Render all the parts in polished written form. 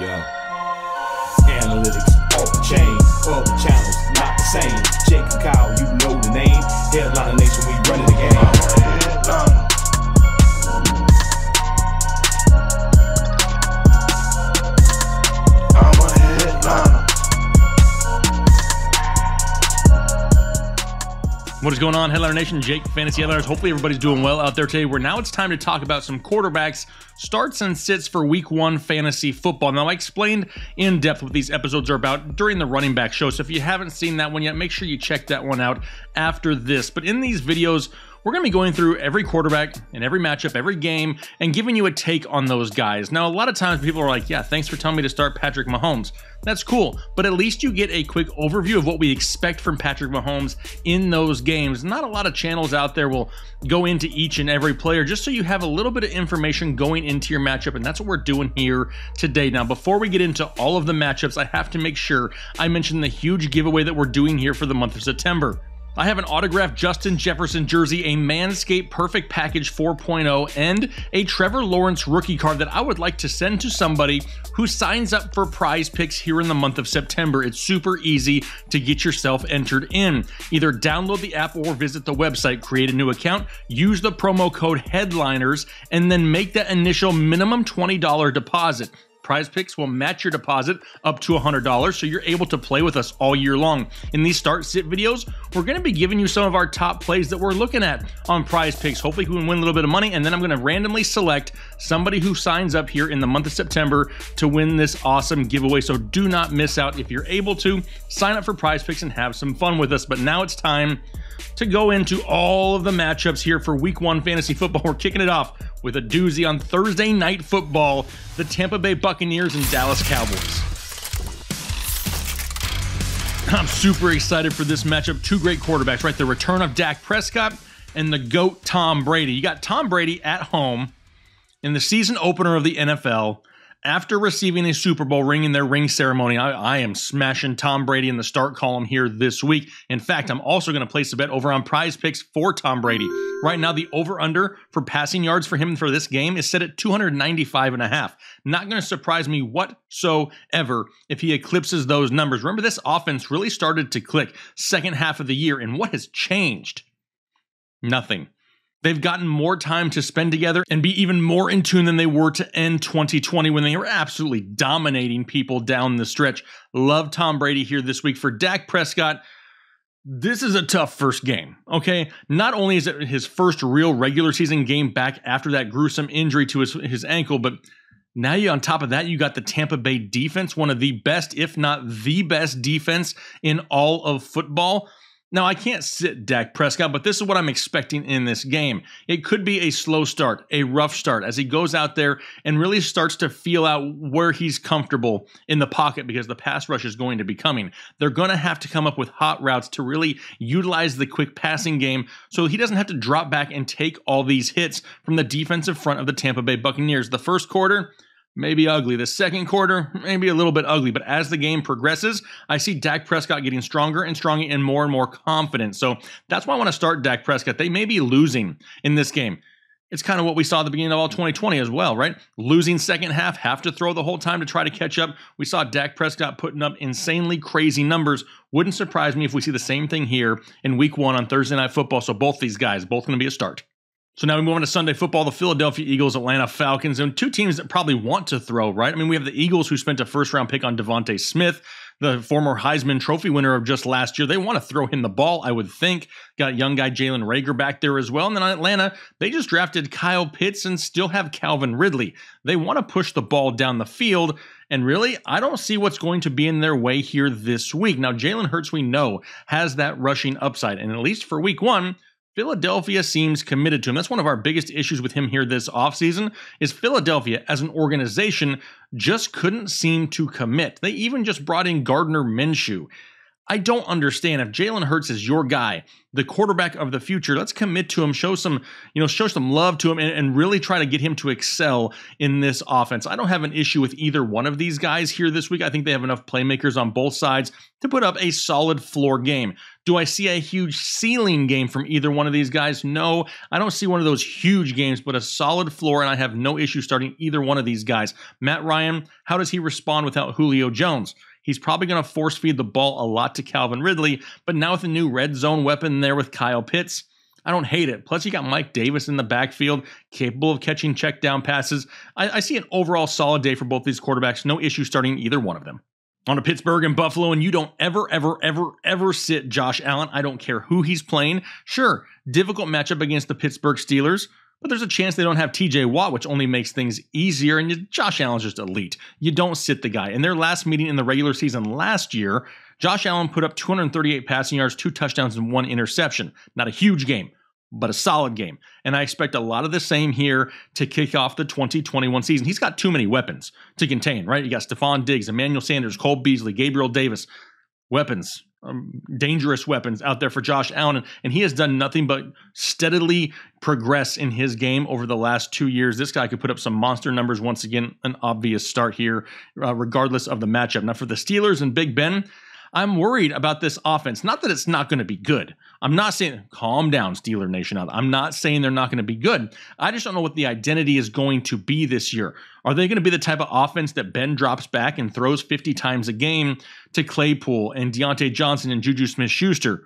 Yeah. Analytics off the chain, other channels not the same. Jake and Kyle, you know the name. Headliner Nation, we running the game. I'm a headliner. What is going on, Headliner Nation? Jake, Fantasy Headliners. Hopefully everybody's doing well out there today. Now it's time to talk about some quarterbacks, starts and sits for Week 1 fantasy football. Now, I explained in depth what these episodes are about during the running back show, so if you haven't seen that one yet, make sure you check that one out after this. But in these videos, we're going to be going through every quarterback and every matchup, every game, and giving you a take on those guys. Now, a lot of times people are like, yeah, thanks for telling me to start Patrick Mahomes. That's cool, but at least you get a quick overview of what we expect from Patrick Mahomes in those games. Not a lot of channels out there will go into each and every player, just so you have a little bit of information going into your matchup, and that's what we're doing here today. Now, before we get into all of the matchups, I have to make sure I mention the huge giveaway that we're doing here for the month of September. I have an autographed Justin Jefferson jersey, a Manscaped Perfect Package 4.0, and a Trevor Lawrence rookie card that I would like to send to somebody who signs up for Prize Picks here in the month of September. It's super easy to get yourself entered in. Either download the app or visit the website, create a new account, use the promo code HEADLINERS, and then make that initial minimum $20 deposit. Prize Picks will match your deposit up to $100, so you're able to play with us all year long. In these start-sit videos, we're going to be giving you some of our top plays that we're looking at on Prize Picks. Hopefully, we can win a little bit of money, and then I'm going to randomly select somebody who signs up here in the month of September to win this awesome giveaway, so do not miss out. If you're able to, sign up for Prize Picks and have some fun with us. But now it's time to go into all of the matchups here for Week 1 fantasy football. We're kicking it off with a doozy on Thursday Night Football, the Tampa Bay Buccaneers and Dallas Cowboys. I'm super excited for this matchup. Two great quarterbacks, right? The return of Dak Prescott and the GOAT Tom Brady. You got Tom Brady at home in the season opener of the NFL. After receiving a Super Bowl ring in their ring ceremony, I am smashing Tom Brady in the start column here this week. In fact, I'm also going to place a bet over on Prize Picks for Tom Brady. Right now, the over-under for passing yards for him for this game is set at 295.5. Not going to surprise me whatsoever if he eclipses those numbers. Remember, this offense really started to click second half of the year, and what has changed? Nothing. They've gotten more time to spend together and be even more in tune than they were to end 2020 when they were absolutely dominating people down the stretch. Love Tom Brady here this week. For Dak Prescott, this is a tough first game, okay? Not only is it his first real regular season game back after that gruesome injury to his ankle, but now on top of that, you got the Tampa Bay defense, one of the best, if not the best defense in all of football. Now, I can't sit Dak Prescott, but this is what I'm expecting in this game. It could be a slow start, a rough start, as he goes out there and really starts to feel out where he's comfortable in the pocket because the pass rush is going to be coming. They're going to have to come up with hot routes to really utilize the quick passing game so he doesn't have to drop back and take all these hits from the defensive front of the Tampa Bay Buccaneers. The first quarter, maybe ugly. The second quarter, maybe a little bit ugly. But as the game progresses, I see Dak Prescott getting stronger and more confident. So that's why I want to start Dak Prescott. They may be losing in this game. It's kind of what we saw at the beginning of all 2020 as well, right? Losing second half, have to throw the whole time to try to catch up. We saw Dak Prescott putting up insanely crazy numbers. Wouldn't surprise me if we see the same thing here in Week 1 on Thursday Night Football. So both these guys, both going to be a start. So now we move on to Sunday football, the Philadelphia Eagles, Atlanta Falcons, and two teams that probably want to throw, right? I mean, we have the Eagles who spent a first-round pick on Devontae Smith, the former Heisman Trophy winner of just last year. They want to throw him the ball, I would think. Got young guy Jalen Reagor back there as well. And then on Atlanta, they just drafted Kyle Pitts and still have Calvin Ridley. They want to push the ball down the field. And really, I don't see what's going to be in their way here this week. Now, Jalen Hurts, we know, has that rushing upside. And at least for Week 1, Philadelphia seems committed to him. That's one of our biggest issues with him here this offseason is Philadelphia as an organization just couldn't seem to commit. They even just brought in Gardner Minshew. I don't understand. If Jalen Hurts is your guy, the quarterback of the future, let's commit to him, show some love to him, and really try to get him to excel in this offense. I don't have an issue with either one of these guys here this week. I think they have enough playmakers on both sides to put up a solid floor game. Do I see a huge ceiling game from either one of these guys? No, I don't see one of those huge games, but a solid floor, and I have no issue starting either one of these guys. Matt Ryan, how does he respond without Julio Jones? He's probably going to force feed the ball a lot to Calvin Ridley, but now with a new red zone weapon there with Kyle Pitts, I don't hate it. Plus, you got Mike Davis in the backfield, capable of catching check down passes. I see an overall solid day for both these quarterbacks. No issue starting either one of them. On to Pittsburgh and Buffalo, and you don't ever sit Josh Allen. I don't care who he's playing. Sure, difficult matchup against the Pittsburgh Steelers, but there's a chance they don't have TJ Watt, which only makes things easier, and Josh Allen's just elite. You don't sit the guy. In their last meeting in the regular season last year, Josh Allen put up 238 passing yards, 2 touchdowns, and 1 interception. Not a huge game, but a solid game. And I expect a lot of the same here to kick off the 2021 season. He's got too many weapons to contain, right? You got Stephon Diggs, Emmanuel Sanders, Cole Beasley, Gabriel Davis. Weapons. Dangerous weapons out there for Josh Allen, and he has done nothing but steadily progress in his game over the last 2 years. This guy could put up some monster numbers once again. An obvious start here, regardless of the matchup. Now for the Steelers and Big Ben, I'm worried about this offense. Not that it's not going to be good. I'm not saying, calm down, Steeler Nation. I'm not saying they're not going to be good. I just don't know what the identity is going to be this year. Are they going to be the type of offense that Ben drops back and throws 50 times a game to Claypool and Deontay Johnson and Juju Smith-Schuster?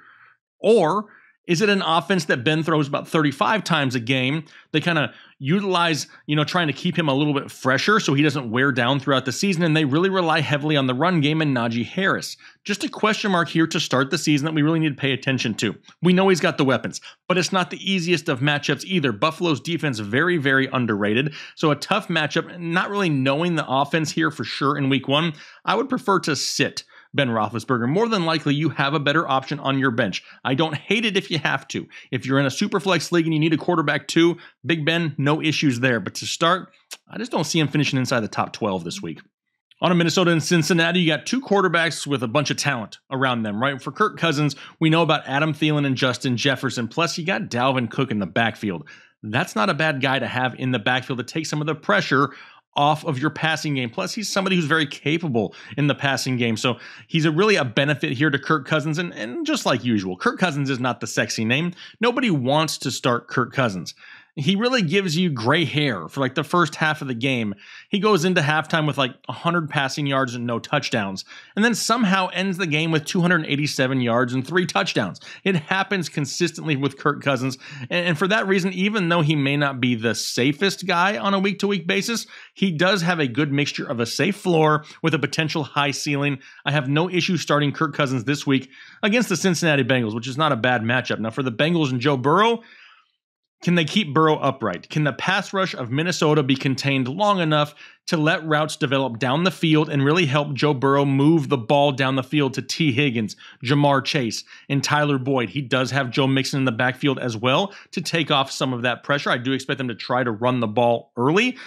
Or is it an offense that Ben throws about 35 times a game? They kind of utilize, trying to keep him a little bit fresher so he doesn't wear down throughout the season, and they really rely heavily on the run game and Najee Harris. Just a question mark here to start the season that we really need to pay attention to. We know he's got the weapons, but it's not the easiest of matchups either. Buffalo's defense very, very underrated, so a tough matchup. Not really knowing the offense here for sure in week 1, I would prefer to sit Ben Roethlisberger. More than likely, you have a better option on your bench. I don't hate it if you have to. If you're in a super flex league and you need a quarterback too, Big Ben, no issues there. But to start, I just don't see him finishing inside the top 12 this week. On to Minnesota and Cincinnati, you got 2 quarterbacks with a bunch of talent around them, right? For Kirk Cousins, we know about Adam Thielen and Justin Jefferson. Plus, you got Dalvin Cook in the backfield. That's not a bad guy to have in the backfield to take some of the pressure off of your passing game. Plus, he's somebody who's very capable in the passing game. So he's really a benefit here to Kirk Cousins. And just like usual, Kirk Cousins is not the sexy name. Nobody wants to start Kirk Cousins. He really gives you gray hair for like the first half of the game. He goes into halftime with like 100 passing yards and no touchdowns, and then somehow ends the game with 287 yards and 3 touchdowns. It happens consistently with Kirk Cousins, and for that reason, even though he may not be the safest guy on a week-to-week basis, he does have a good mixture of a safe floor with a potential high ceiling. I have no issue starting Kirk Cousins this week against the Cincinnati Bengals, which is not a bad matchup. Now for the Bengals and Joe Burrow, can they keep Burrow upright? Can the pass rush of Minnesota be contained long enough to let routes develop down the field and really help Joe Burrow move the ball down the field to T. Higgins, Jamar Chase, and Tyler Boyd? He does have Joe Mixon in the backfield as well to take off some of that pressure. I do expect them to try to run the ball early.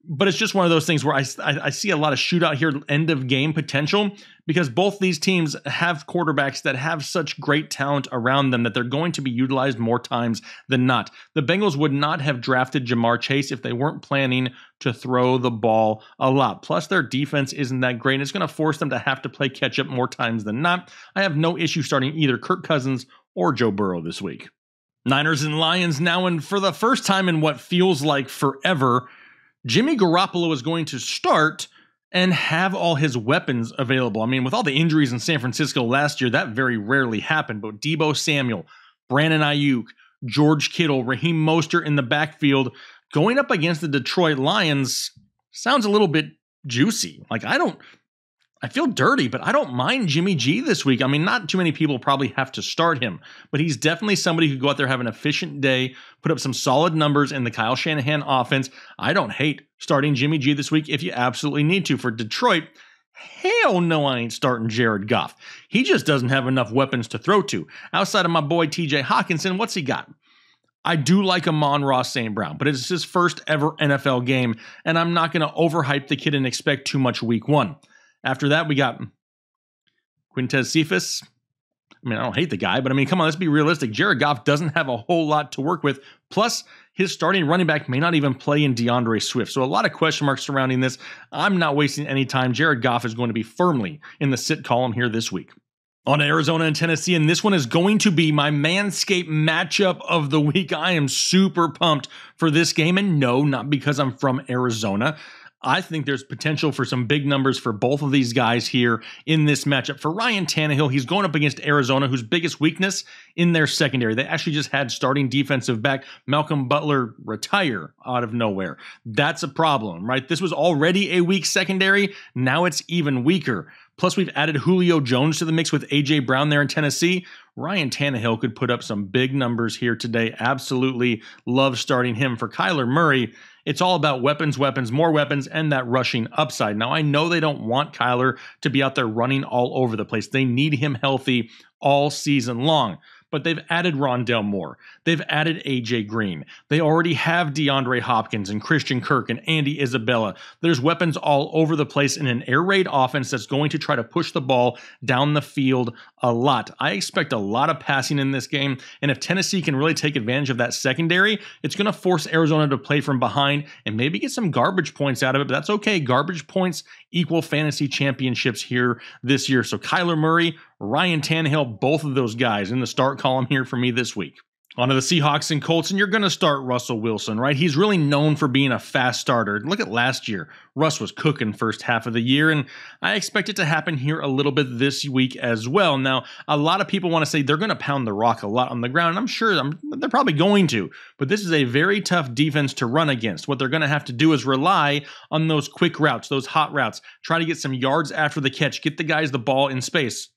But it's just one of those things where I see a lot of shootout here, end of game potential, because both these teams have quarterbacks that have such great talent around them that they're going to be utilized more times than not. The Bengals would not have drafted Jamar Chase if they weren't planning to throw the ball a lot. Plus, their defense isn't that great, and it's going to force them to have to play catch up more times than not. I have no issue starting either Kirk Cousins or Joe Burrow this week. Niners and Lions now, and for the first time in what feels like forever, Jimmy Garoppolo is going to start and have all his weapons available. I mean, with all the injuries in San Francisco last year, that very rarely happened. But Deebo Samuel, Brandon Ayuk, George Kittle, Raheem Mostert in the backfield going up against the Detroit Lions sounds a little bit juicy. Like, I feel dirty, but I don't mind Jimmy G this week. I mean, not too many people probably have to start him, but he's definitely somebody who could go out there, have an efficient day, put up some solid numbers in the Kyle Shanahan offense. I don't hate starting Jimmy G this week if you absolutely need to. For Detroit, hell no, I ain't starting Jared Goff. He just doesn't have enough weapons to throw to. Outside of my boy TJ Hawkinson, what's he got? I do like Amon-Ra St. Brown, but it's his first ever NFL game, and I'm not going to overhype the kid and expect too much week 1. After that, we got Quintez Cephas. I mean, I don't hate the guy, but I mean, come on, let's be realistic. Jared Goff doesn't have a whole lot to work with. Plus, his starting running back may not even play in DeAndre Swift. So a lot of question marks surrounding this. I'm not wasting any time. Jared Goff is going to be firmly in the sit column here this week. On to Arizona and Tennessee, and this one is going to be my Manscaped matchup of the week. I am super pumped for this game, and no, not because I'm from Arizona. I think there's potential for some big numbers for both of these guys here in this matchup. For Ryan Tannehill, he's going up against Arizona, whose biggest weakness in their secondary. They actually just had starting defensive back Malcolm Butler retire out of nowhere. That's a problem, right? This was already a weak secondary. Now it's even weaker. Plus, we've added Julio Jones to the mix with A.J. Brown there in Tennessee. Ryan Tannehill could put up some big numbers here today. Absolutely love starting him. For Kyler Murray, it's all about weapons, more weapons, and that rushing upside. Now, I know they don't want Kyler to be out there running all over the place. They need him healthy all season long. But they've added Rondale Moore. They've added A.J. Green. They already have DeAndre Hopkins and Christian Kirk and Andy Isabella. There's weapons all over the place in an air raid offense that's going to try to push the ball down the field a lot. I expect a lot of passing in this game, and if Tennessee can really take advantage of that secondary, it's going to force Arizona to play from behind and maybe get some garbage points out of it, but that's okay. Garbage points equal fantasy championships here this year. So Kyler Murray, Ryan Tannehill, both of those guys in the start column here for me this week. On to the Seahawks and Colts, and you're going to start Russell Wilson, right? He's really known for being a fast starter. Look at last year. Russ was cooking first half of the year, and I expect it to happen here a little bit this week as well. Now, a lot of people want to say they're going to pound the rock a lot on the ground, and I'm sure they're probably going to, but this is a very tough defense to run against. What they're going to have to do is rely on those quick routes, those hot routes, try to get some yards after the catch, get the guys the ball in space.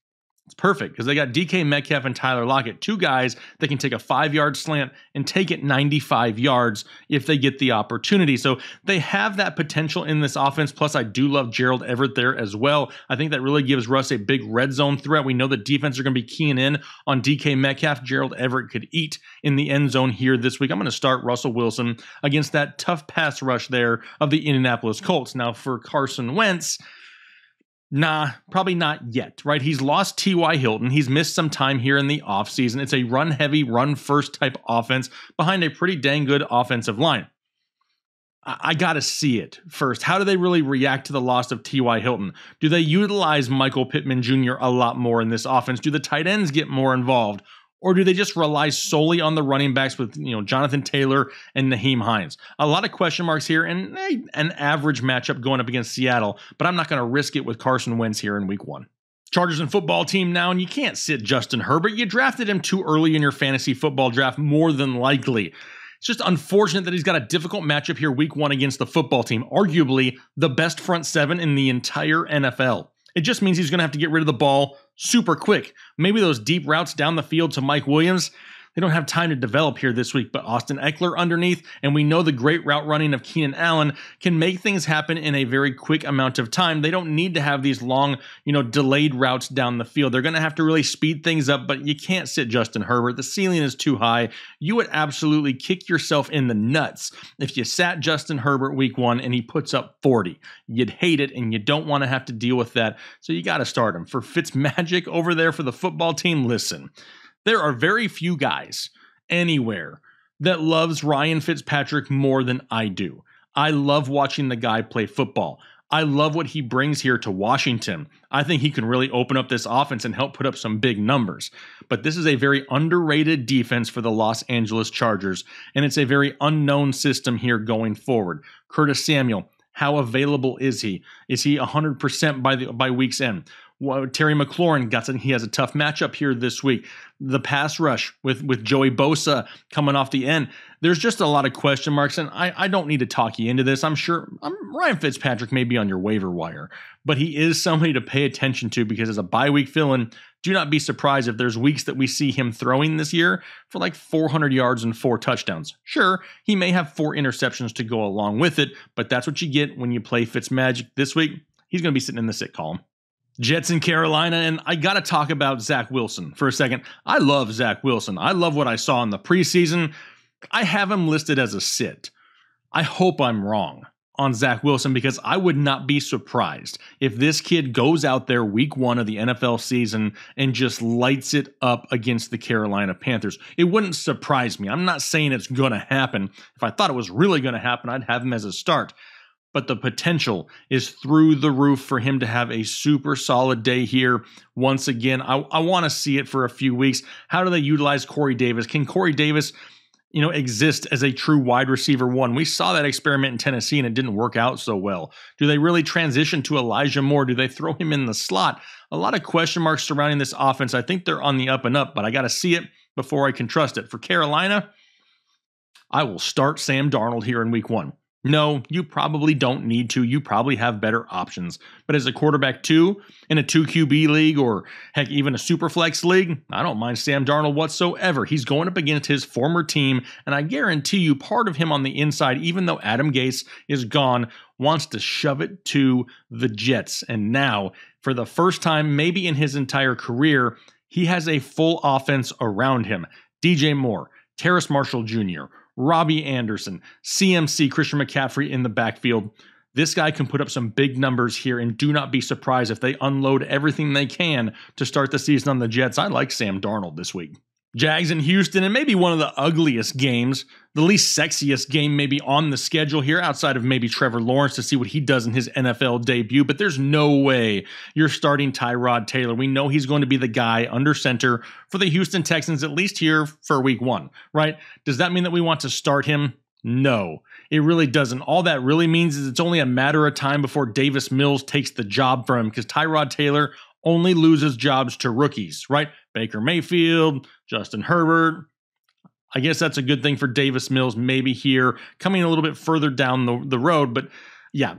It's perfect because they got DK Metcalf and Tyler Lockett, two guys that can take a 5-yard slant and take it 95 yards if they get the opportunity. So they have that potential in this offense. Plus, I do love Gerald Everett there as well. I think that really gives Russ a big red zone threat. We know the defense are going to be keying in on DK Metcalf. Gerald Everett could eat in the end zone here this week. I'm going to start Russell Wilson against that tough pass rush there of the Indianapolis Colts. Now, for Carson Wentz, nah, probably not yet, right? He's lost T.Y. Hilton. He's missed some time here in the offseason. It's a run-heavy, run-first type offense behind a pretty dang good offensive line. I got to see it first. How do they really react to the loss of T.Y. Hilton? Do they utilize Michael Pittman Jr. a lot more in this offense? Do the tight ends get more involved? Or do they just rely solely on the running backs with, Jonathan Taylor and Nyheim Hines? A lot of question marks here and an average matchup going up against Seattle, but I'm not going to risk it with Carson Wentz here in week 1. Chargers and football team now, and you can't sit Justin Herbert. You drafted him too early in your fantasy football draft, more than likely. It's just unfortunate that he's got a difficult matchup here week 1 against the football team, arguably the best front seven in the entire NFL. It just means he's going to have to get rid of the ball super quick. Maybe those deep routes down the field to Mike Williams, they don't have time to develop here this week, but Austin Eckler underneath, and we know the great route running of Keenan Allen can make things happen in a very quick amount of time. They don't need to have these long, delayed routes down the field. They're going to have to really speed things up, but you can't sit Justin Herbert. The ceiling is too high. You would absolutely kick yourself in the nuts if you sat Justin Herbert week 1 and he puts up 40. You'd hate it, and you don't want to have to deal with that, so you got to start him. For Fitzmagic over there for the football team, listen. There are very few guys anywhere that loves Ryan Fitzpatrick more than I do. I love watching the guy play football. I love what he brings here to Washington. I think he can really open up this offense and help put up some big numbers. But this is a very underrated defense for the Los Angeles Chargers, and it's a very unknown system here going forward. Curtis Samuel, how available is he? Is he 100% by week's end? Terry McLaurin he has a tough matchup here this week. The pass rush with Joey Bosa coming off the end. There's just a lot of question marks, and I don't need to talk you into this. I'm sure Ryan Fitzpatrick may be on your waiver wire, but he is somebody to pay attention to because as a bye week fill-in, do not be surprised if there's weeks that we see him throwing this year for like 400 yards and 4 touchdowns. Sure, he may have 4 interceptions to go along with it, but that's what you get when you play Fitzmagic this week. He's going to be sitting in the sit column. Jets in Carolina, and I got to talk about Zach Wilson for a second. I love Zach Wilson. I love what I saw in the preseason. I have him listed as a sit. I hope I'm wrong. on Zach Wilson because I would not be surprised if this kid goes out there week 1 of the NFL season and just lights it up against the Carolina Panthers. It wouldn't surprise me. I'm not saying it's going to happen. If I thought it was really going to happen, I'd have him as a start. But the potential is through the roof for him to have a super solid day here. Once again, I want to see it for a few weeks. How do they utilize Corey Davis? Can Corey Davis exist as a true wide receiver 1? We saw that experiment in Tennessee and it didn't work out so well. Do they really transition to Elijah Moore? Do they throw him in the slot? A lot of question marks surrounding this offense. I think they're on the up and up, but I got to see it before I can trust it. For Carolina, I will start Sam Darnold here in week 1. No, you probably don't need to. You probably have better options. But as a quarterback 2 in a 2 QB league or heck, even a super flex league, I don't mind Sam Darnold whatsoever. He's going up against his former team, and I guarantee you part of him on the inside, even though Adam Gase is gone, wants to shove it to the Jets. And now, for the first time maybe in his entire career, he has a full offense around him. DJ Moore, Terrace Marshall Jr., Robbie Anderson, CMC, Christian McCaffrey in the backfield. This guy can put up some big numbers here, and do not be surprised if they unload everything they can to start the season on the Jets. I like Sam Darnold this week. Jags in Houston, and maybe one of the ugliest games, the least sexiest game maybe on the schedule here, outside of maybe Trevor Lawrence to see what he does in his NFL debut, but there's no way you're starting Tyrod Taylor. We know he's going to be the guy under center for the Houston Texans, at least here for week 1, right? Does that mean that we want to start him? No, it really doesn't. All that really means is it's only a matter of time before Davis Mills takes the job from him, because Tyrod Taylor only loses jobs to rookies, right? Baker Mayfield, Justin Herbert. I guess that's a good thing for Davis Mills maybe here, coming a little bit further down the road. But yeah,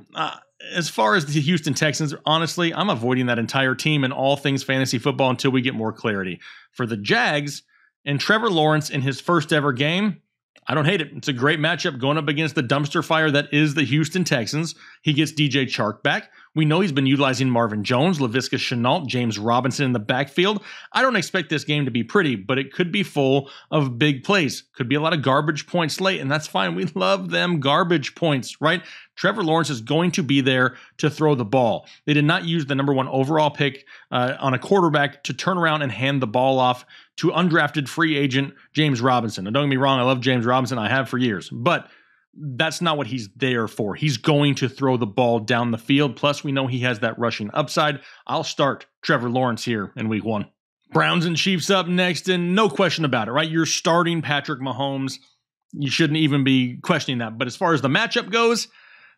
as far as the Houston Texans, honestly, I'm avoiding that entire team and all things fantasy football until we get more clarity. For the Jags and Trevor Lawrence in his first ever game, I don't hate it. It's a great matchup going up against the dumpster fire that is the Houston Texans. He gets DJ Chark back. We know he's been utilizing Marvin Jones, Laviska Shenault, James Robinson in the backfield. I don't expect this game to be pretty, but it could be full of big plays. Could be a lot of garbage points late, and that's fine. We love them garbage points, right? Trevor Lawrence is going to be there to throw the ball. They did not use the number 1 overall pick on a quarterback to turn around and hand the ball off to undrafted free agent James Robinson. Now, don't get me wrong, I love James Robinson. I have for years, but that's not what he's there for. He's going to throw the ball down the field. Plus, we know he has that rushing upside. I'll start Trevor Lawrence here in week 1. Browns and Chiefs up next, and no question about it, right? You're starting Patrick Mahomes. You shouldn't even be questioning that. But as far as the matchup goes,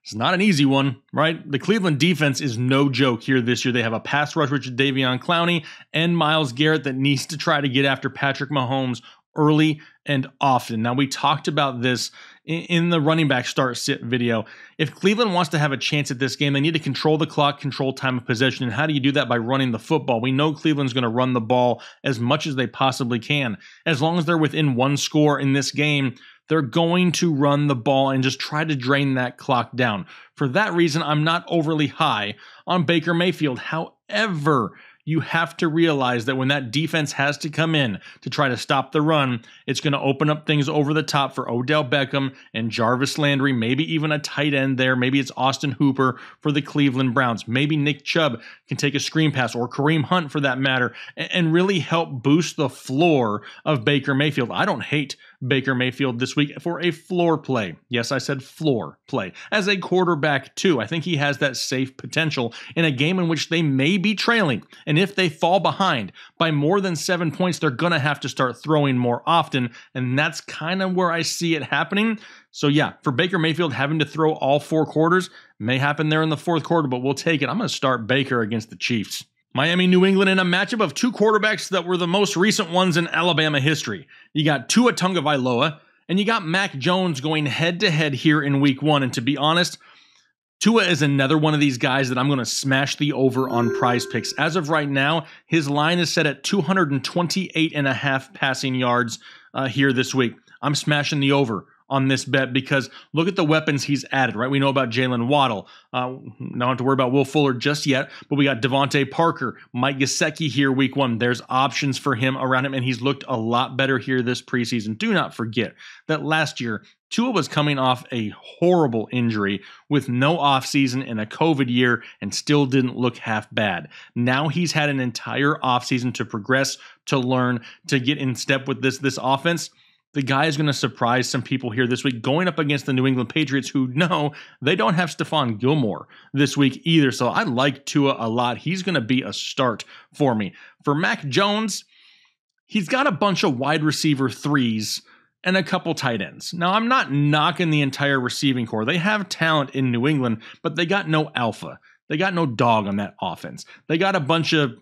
it's not an easy one, right? The Cleveland defense is no joke here this year. They have a pass rush with Davion Clowney and Myles Garrett that needs to try to get after Patrick Mahomes early and often. Now, we talked about this in the running back start sit video. If Cleveland wants to have a chance at this game, they need to control the clock, control time of possession. And how do you do that? By running the football. We know Cleveland's going to run the ball as much as they possibly can. As long as they're within 1 score in this game, they're going to run the ball and just try to drain that clock down. For that reason, I'm not overly high on Baker Mayfield. However, you have to realize that when that defense has to come in to try to stop the run, it's going to open up things over the top for Odell Beckham and Jarvis Landry, maybe even a tight end there. Maybe it's Austin Hooper for the Cleveland Browns. Maybe Nick Chubb can take a screen pass, or Kareem Hunt for that matter, and really help boost the floor of Baker Mayfield. I don't hate Baker Mayfield this week for a floor play. Yes, I said floor play. As a quarterback too, I think he has that safe potential in a game in which they may be trailing. And if they fall behind by more than 7 points, they're going to have to start throwing more often. And that's kind of where I see it happening. So yeah, for Baker Mayfield, having to throw all 4 quarters may happen there in the 4th quarter, but we'll take it. I'm going to start Baker against the Chiefs. Miami, New England in a matchup of 2 quarterbacks that were the most recent ones in Alabama history. You got Tua Tagovailoa, and you got Mac Jones going head-to-head here in week 1. And to be honest, Tua is another one of these guys that I'm going to smash the over on Prize Picks. As of right now, his line is set at 228.5 passing yards here this week. I'm smashing the over on this bet because look at the weapons he's added, right? We know about Jalen Waddle. Don't have to worry about Will Fuller just yet, but we got Devontae Parker, Mike Gesicki here week 1. There's options for him around him, and he's looked a lot better here this preseason. Do not forget that last year, Tua was coming off a horrible injury with no offseason and a COVID year and still didn't look half bad. Now he's had an entire offseason to progress, to learn, to get in step with this offense. The guy is going to surprise some people here this week going up against the New England Patriots who know they don't have Stephon Gilmore this week either. So I like Tua a lot. He's going to be a start for me. For Mac Jones, he's got a bunch of wide receiver threes and a couple tight ends. Now, I'm not knocking the entire receiving core. They have talent in New England, but they got no alpha. They got no dog on that offense. They got a bunch of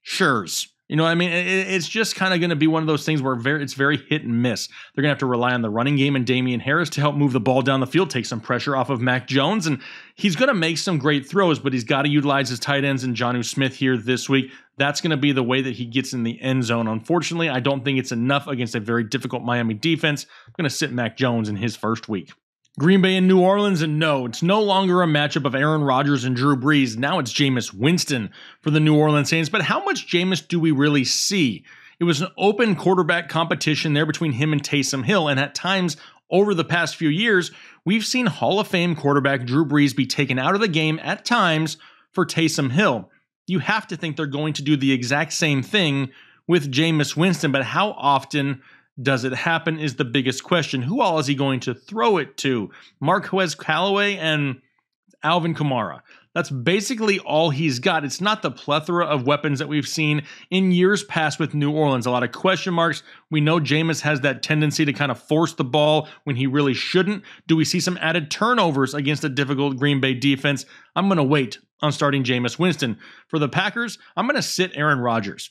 sures. You know what I mean? It's just kind of going to be one of those things where it's very hit and miss. They're going to have to rely on the running game and Damian Harris to help move the ball down the field, take some pressure off of Mac Jones, and he's going to make some great throws, but he's got to utilize his tight ends and Jonnu Smith here this week. That's going to be the way that he gets in the end zone. Unfortunately, I don't think it's enough against a very difficult Miami defense. I'm going to sit Mac Jones in his first week. Green Bay and New Orleans, and no, it's no longer a matchup of Aaron Rodgers and Drew Brees. Now it's Jameis Winston for the New Orleans Saints. But how much Jameis do we really see? It was an open quarterback competition there between him and Taysom Hill, and at times over the past few years, we've seen Hall of Fame quarterback Drew Brees be taken out of the game at times for Taysom Hill. You have to think they're going to do the exact same thing with Jameis Winston, but how often does it happen is the biggest question. Who all is he going to throw it to? Marquez Callaway and Alvin Kamara. That's basically all he's got. It's not the plethora of weapons that we've seen in years past with New Orleans. A lot of question marks. We know Jameis has that tendency to kind of force the ball when he really shouldn't. Do we see some added turnovers against a difficult Green Bay defense? I'm going to wait on starting Jameis Winston. For the Packers, I'm going to sit Aaron Rodgers.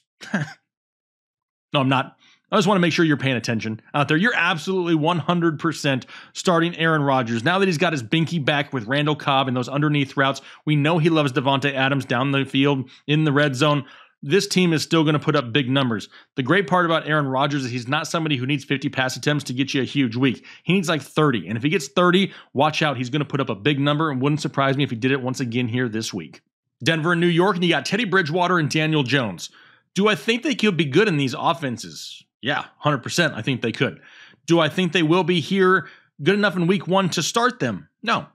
No, I'm not. I just want to make sure you're paying attention out there. You're absolutely 100% starting Aaron Rodgers. Now that he's got his binky back with Randall Cobb and those underneath routes, we know he loves Devontae Adams down the field in the red zone. This team is still going to put up big numbers. The great part about Aaron Rodgers is he's not somebody who needs 50 pass attempts to get you a huge week. He needs like 30. And if he gets 30, watch out. He's going to put up a big number. And wouldn't surprise me if he did it once again here this week. Denver and New York, and you got Teddy Bridgewater and Daniel Jones. Do I think they could be good in these offenses? Yeah, 100%. I think they could. Do I think they will be here good enough in week 1 to start them? No,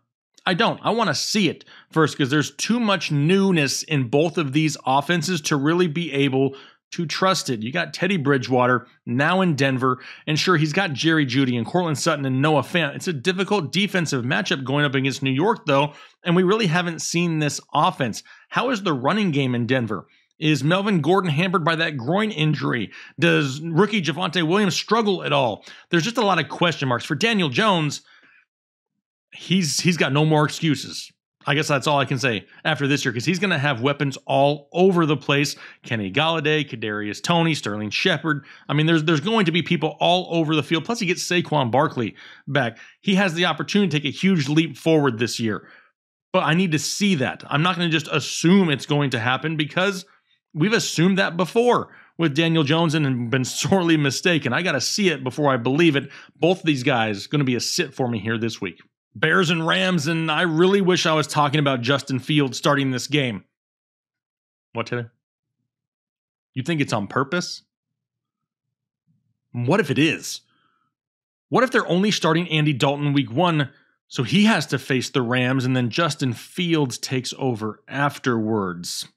I don't. I want to see it first because there's too much newness in both of these offenses to really be able to trust it. You got Teddy Bridgewater now in Denver, and sure, he's got Jerry Jeudy and Cortland Sutton and Noah Fant. It's a difficult defensive matchup going up against New York, though, and we really haven't seen this offense. How is the running game in Denver? Is Melvin Gordon hampered by that groin injury? Does rookie Javonte Williams struggle at all? There's just a lot of question marks. For Daniel Jones, he's got no more excuses. I guess that's all I can say after this year because he's going to have weapons all over the place. Kenny Golladay, Kadarius Toney, Sterling Shepard. I mean, there's going to be people all over the field. Plus, he gets Saquon Barkley back. He has the opportunity to take a huge leap forward this year. But I need to see that. I'm not going to just assume it's going to happen because we've assumed that before with Daniel Jones and been sorely mistaken. I got to see it before I believe it. Both of these guys going to be a sit for me here this week. Bears and Rams, and I really wish I was talking about Justin Fields starting this game. What, Taylor? You think it's on purpose? What if it is? What if they're only starting Andy Dalton week 1, so he has to face the Rams, and then Justin Fields takes over afterwards?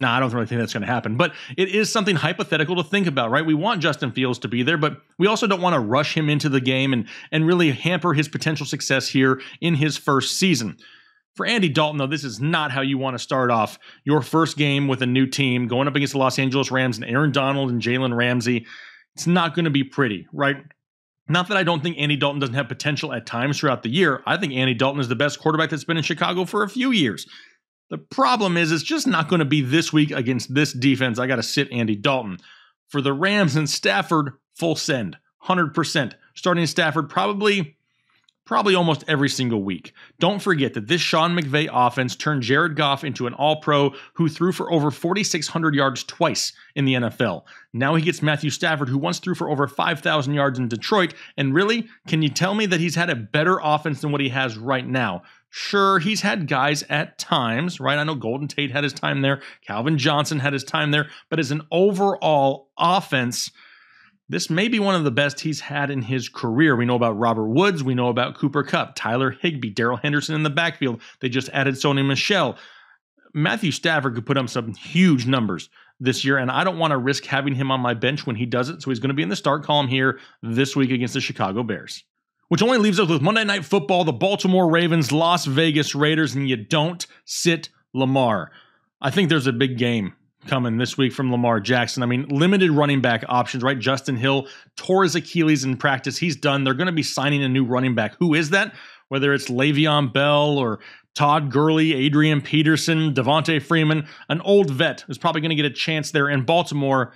Nah, I don't really think that's going to happen, but it is something hypothetical to think about, right? We want Justin Fields to be there, but we also don't want to rush him into the game and really hamper his potential success here in his first season. For Andy Dalton, though, this is not how you want to start off your first game with a new team going up against the Los Angeles Rams and Aaron Donald and Jalen Ramsey. It's not going to be pretty, right? Not that I don't think Andy Dalton doesn't have potential at times throughout the year. I think Andy Dalton is the best quarterback that's been in Chicago for a few years. The problem is it's just not going to be this week against this defense. I got to sit Andy Dalton. For the Rams and Stafford, full send, 100%. Starting Stafford probably probably almost every single week. Don't forget that this Sean McVay offense turned Jared Goff into an all-pro who threw for over 4,600 yards twice in the NFL. Now he gets Matthew Stafford, who once threw for over 5,000 yards in Detroit. And really, can you tell me that he's had a better offense than what he has right now? Sure, he's had guys at times, right? I know Golden Tate had his time there. Calvin Johnson had his time there. But as an overall offense, this may be one of the best he's had in his career. We know about Robert Woods. We know about Cooper Kupp, Tyler Higbee, Darrell Henderson in the backfield. They just added Sony Michel. Matthew Stafford could put up some huge numbers this year, and I don't want to risk having him on my bench when he does it, so he's going to be in the start column here this week against the Chicago Bears. Which only leaves us with Monday Night Football, the Baltimore Ravens, Las Vegas Raiders, and you don't sit Lamar. I think there's a big game coming this week from Lamar Jackson. I mean, limited running back options, right? Justin Hill tore his Achilles in practice. He's done. They're going to be signing a new running back. Who is that? Whether it's Le'Veon Bell or Todd Gurley, Adrian Peterson, Devontae Freeman, an old vet who's probably going to get a chance there in Baltimore.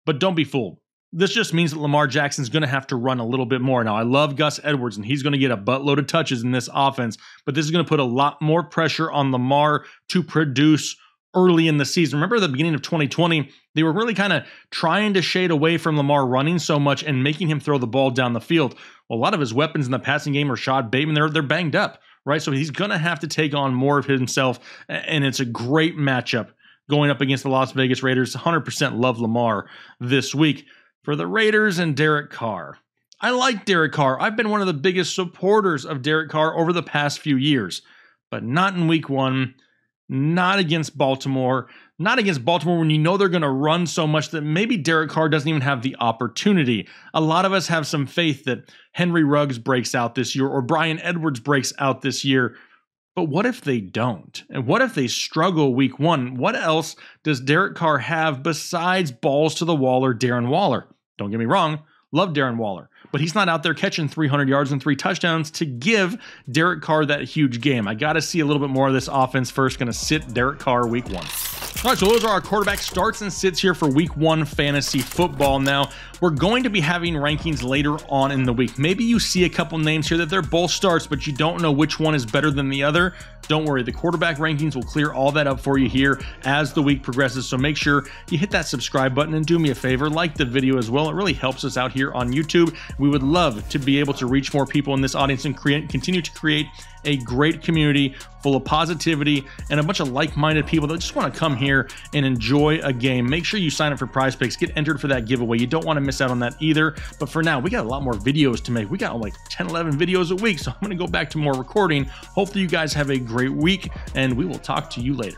But don't be fooled. This just means that Lamar Jackson's going to have to run a little bit more. Now, I love Gus Edwards, and he's going to get a buttload of touches in this offense, but this is going to put a lot more pressure on Lamar to produce early in the season. Remember at the beginning of 2020, they were really kind of trying to shade away from Lamar running so much and making him throw the ball down the field. Well, a lot of his weapons in the passing game, Rashad Bateman, they're banged up, right? So he's going to have to take on more of himself, and it's a great matchup going up against the Las Vegas Raiders. 100% love Lamar this week. For the Raiders and Derek Carr, I like Derek Carr. I've been one of the biggest supporters of Derek Carr over the past few years, but not in week one. Not against Baltimore. Not against Baltimore when you know they're going to run so much that maybe Derek Carr doesn't even have the opportunity. A lot of us have some faith that Henry Ruggs breaks out this year or Bryan Edwards breaks out this year. But what if they don't? And what if they struggle week one? What else does Derek Carr have besides balls to the wall or Darren Waller? Don't get me wrong. Love Darren Waller, but he's not out there catching 300 yards and 3 touchdowns to give Derek Carr that huge game. I got to see a little bit more of this offense first. Going to sit Derek Carr week one. All right, so those are our quarterback starts and sits here for week one fantasy football. Now, we're going to be having rankings later on in the week. Maybe you see a couple names here that they're both starts, but you don't know which one is better than the other. Don't worry, the quarterback rankings will clear all that up for you here as the week progresses. So make sure you hit that subscribe button and do me a favor, like the video as well. It really helps us out here on YouTube. We would love to be able to reach more people in this audience and continue to create a great community full of positivity and a bunch of like-minded people that just want to come here and enjoy a game. Make sure you sign up for Prize Picks. Get entered for that giveaway. You don't want to miss out on that either. But for now, we got a lot more videos to make. We got like 10, 11 videos a week, so I'm going to go back to more recording. Hopefully you guys have a great week, and we will talk to you later.